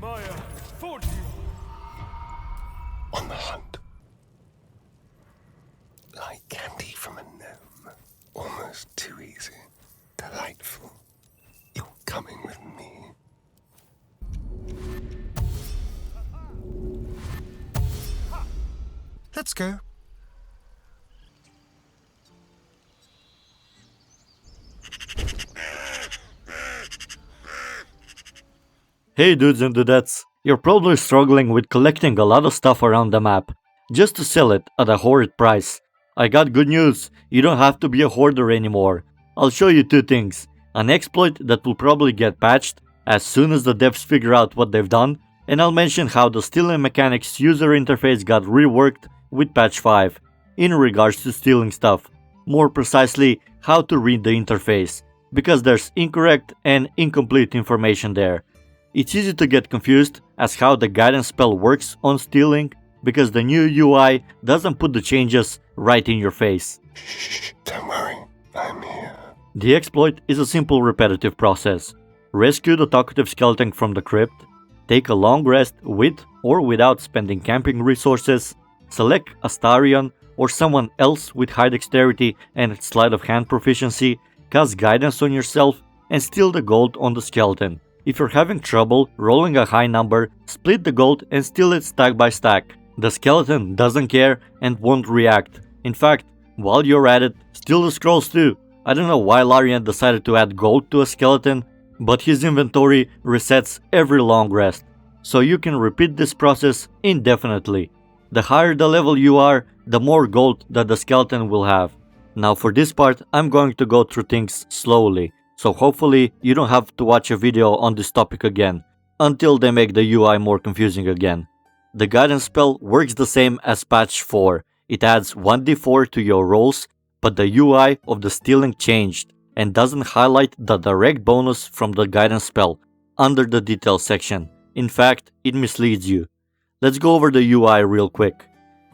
On the hunt. Like candy from a gnome. Almost too easy. Delightful. You're coming with me. Let's go. Hey dudes and dudettes, you're probably struggling with collecting a lot of stuff around the map, just to sell it at a horrid price. I got good news, you don't have to be a hoarder anymore. I'll show you two things, an exploit that will probably get patched as soon as the devs figure out what they've done, and I'll mention how the stealing mechanics user interface got reworked with patch 5, in regards to stealing stuff. More precisely, how to read the interface, because there's incorrect and incomplete information there. It's easy to get confused as how the guidance spell works on stealing, because the new UI doesn't put the changes right in your face. Shh, don't worry, I'm here. The exploit is a simple repetitive process. Rescue the talkative skeleton from the crypt, take a long rest with or without spending camping resources, select a Larian or someone else with high dexterity and sleight of hand proficiency, cast guidance on yourself, and steal the gold on the skeleton. If you're having trouble rolling a high number, split the gold and steal it stack by stack. The skeleton doesn't care and won't react. In fact, while you're at it, steal the scrolls too. I don't know why Larian decided to add gold to a skeleton, but his inventory resets every long rest, so you can repeat this process indefinitely. The higher the level you are, the more gold that the skeleton will have. Now for this part, I'm going to go through things slowly, so hopefully you don't have to watch a video on this topic again, until they make the UI more confusing again. The guidance spell works the same as patch 4, it adds 1d4 to your rolls, but the UI of the stealing changed, and doesn't highlight the direct bonus from the guidance spell under the details section. In fact, it misleads you. Let's go over the UI real quick.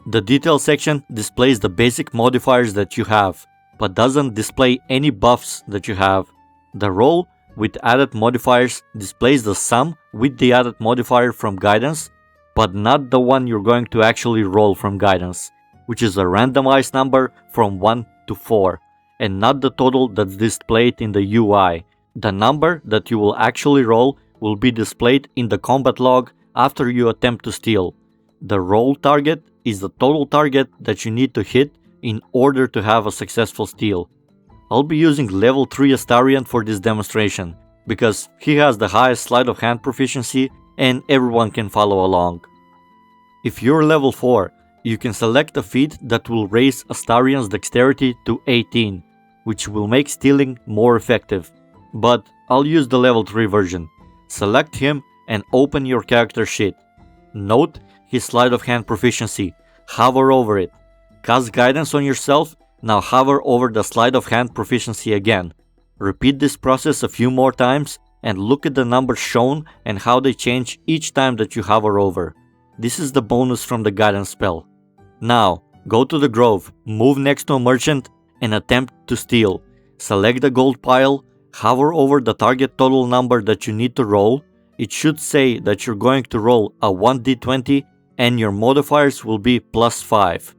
The details section displays the basic modifiers that you have, but doesn't display any buffs that you have. The roll with added modifiers displays the sum with the added modifier from guidance, but not the one you're going to actually roll from guidance, which is a randomized number from 1 to 4, and not the total that's displayed in the UI. The number that you will actually roll will be displayed in the combat log after you attempt to steal. The roll target is the total target that you need to hit in order to have a successful steal. I'll be using level 3 Astarion for this demonstration, because he has the highest sleight of hand proficiency and everyone can follow along. If you're level 4, you can select a feat that will raise Astarion's dexterity to 18, which will make stealing more effective. But I'll use the level 3 version. Select him and open your character sheet. Note his sleight of hand proficiency, hover over it. Cast guidance on yourself, now hover over the sleight of hand proficiency again. Repeat this process a few more times and look at the numbers shown and how they change each time that you hover over. This is the bonus from the guidance spell. Now, go to the grove, move next to a merchant and attempt to steal. Select the gold pile, hover over the target total number that you need to roll. It should say that you're going to roll a 1d20 and your modifiers will be +5.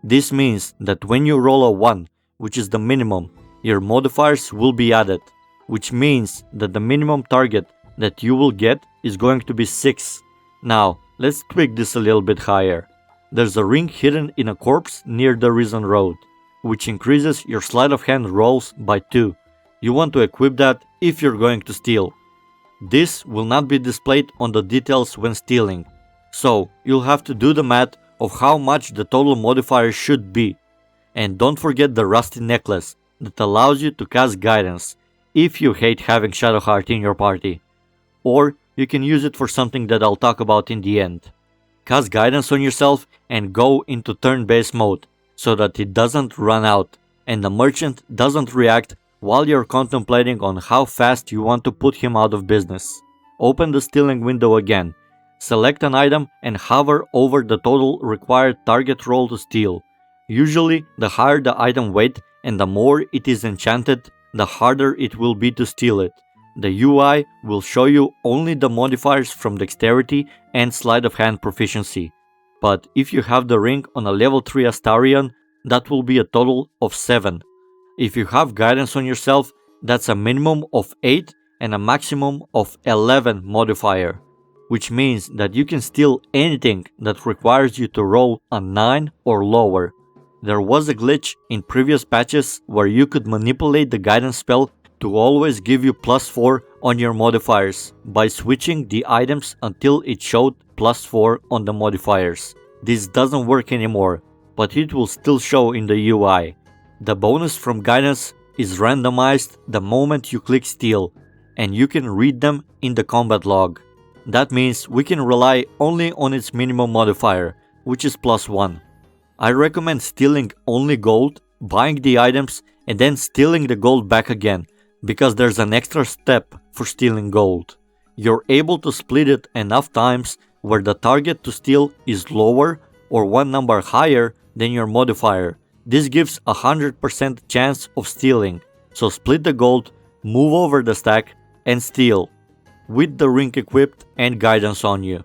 This means that when you roll a 1, which is the minimum, your modifiers will be added, which means that the minimum target that you will get is going to be 6. Now, let's tweak this a little bit higher. There's a ring hidden in a corpse near the Risen Road, which increases your sleight of hand rolls by 2. You want to equip that if you're going to steal. This will not be displayed on the details when stealing, so you'll have to do the math of how much the total modifier should be. And don't forget the rusty necklace that allows you to cast guidance if you hate having Shadowheart in your party. Or you can use it for something that I'll talk about in the end. Cast guidance on yourself and go into turn-based mode so that it doesn't run out and the merchant doesn't react while you're contemplating on how fast you want to put him out of business. Open the stealing window again. Select an item and hover over the total required target roll to steal. Usually, the higher the item weight and the more it is enchanted, the harder it will be to steal it. The UI will show you only the modifiers from dexterity and sleight of hand proficiency. But if you have the ring on a level 3 Astarion, that will be a total of 7. If you have guidance on yourself, that's a minimum of 8 and a maximum of 11 modifier, which means that you can steal anything that requires you to roll a 9 or lower. There was a glitch in previous patches where you could manipulate the guidance spell to always give you +4 on your modifiers by switching the items until it showed +4 on the modifiers. This doesn't work anymore, but it will still show in the UI. The bonus from guidance is randomized the moment you click steal, and you can read them in the combat log. That means we can rely only on its minimum modifier, which is +1. I recommend stealing only gold, buying the items, and then stealing the gold back again, because there's an extra step for stealing gold. You're able to split it enough times where the target to steal is lower or one number higher than your modifier. This gives a 100% chance of stealing, so split the gold, move over the stack, and steal, with the ring equipped and guidance on you.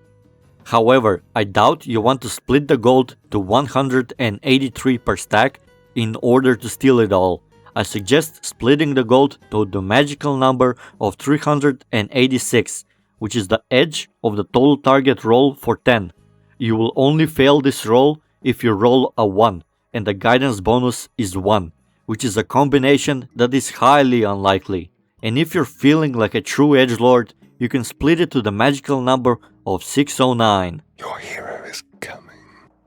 However, I doubt you want to split the gold to 183 per stack in order to steal it all. I suggest splitting the gold to the magical number of 386, which is the edge of the total target roll for 10. You will only fail this roll if you roll a 1, and the guidance bonus is 1, which is a combination that is highly unlikely. And if you're feeling like a true edgelord, you can split it to the magical number of 609. Your hero is coming.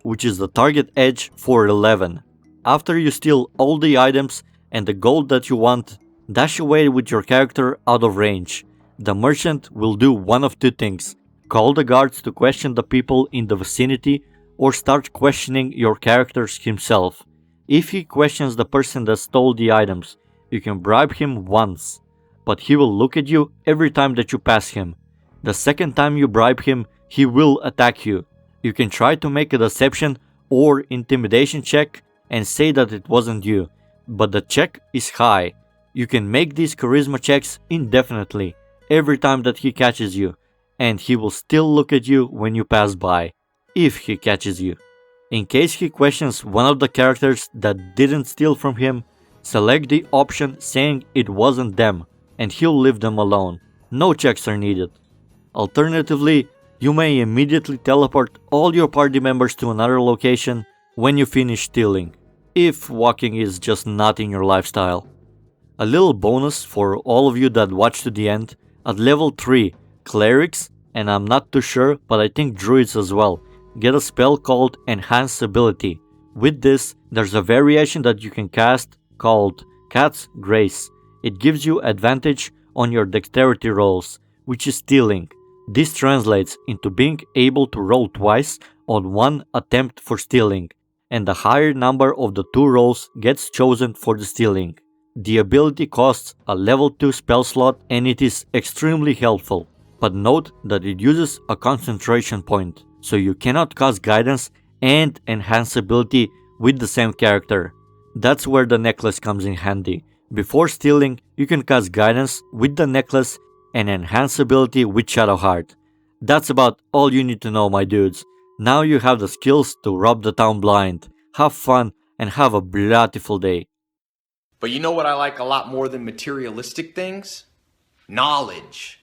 Which is the target edge for 11. After you steal all the items and the gold that you want, dash away with your character out of range. The merchant will do one of two things: call the guards to question the people in the vicinity, or start questioning your characters himself. If he questions the person that stole the items, you can bribe him once, but he will look at you every time that you pass him. The second time you bribe him, he will attack you. You can try to make a deception or intimidation check and say that it wasn't you, but the check is high. You can make these charisma checks indefinitely every time that he catches you, and he will still look at you when you pass by, if he catches you. In case he questions one of the characters that didn't steal from him, select the option saying it wasn't them, and he'll leave them alone. No checks are needed. Alternatively, you may immediately teleport all your party members to another location when you finish stealing, if walking is just not in your lifestyle. A little bonus for all of you that watch to the end: at level 3, clerics, and I'm not too sure, but I think druids as well, get a spell called Enhance Ability. With this, there's a variation that you can cast called Cat's Grace. It gives you advantage on your dexterity rolls, which is stealing. This translates into being able to roll twice on one attempt for stealing, and the higher number of the two rolls gets chosen for the stealing. The ability costs a level 2 spell slot, and it is extremely helpful, but note that it uses a concentration point, so you cannot cast guidance and enhance ability with the same character. That's where the necklace comes in handy. Before stealing, you can cast guidance with the necklace and enhance ability with Shadowheart. That's about all you need to know, my dudes. Now you have the skills to rob the town blind. Have fun and have a beautiful day. But you know what I like a lot more than materialistic things? Knowledge.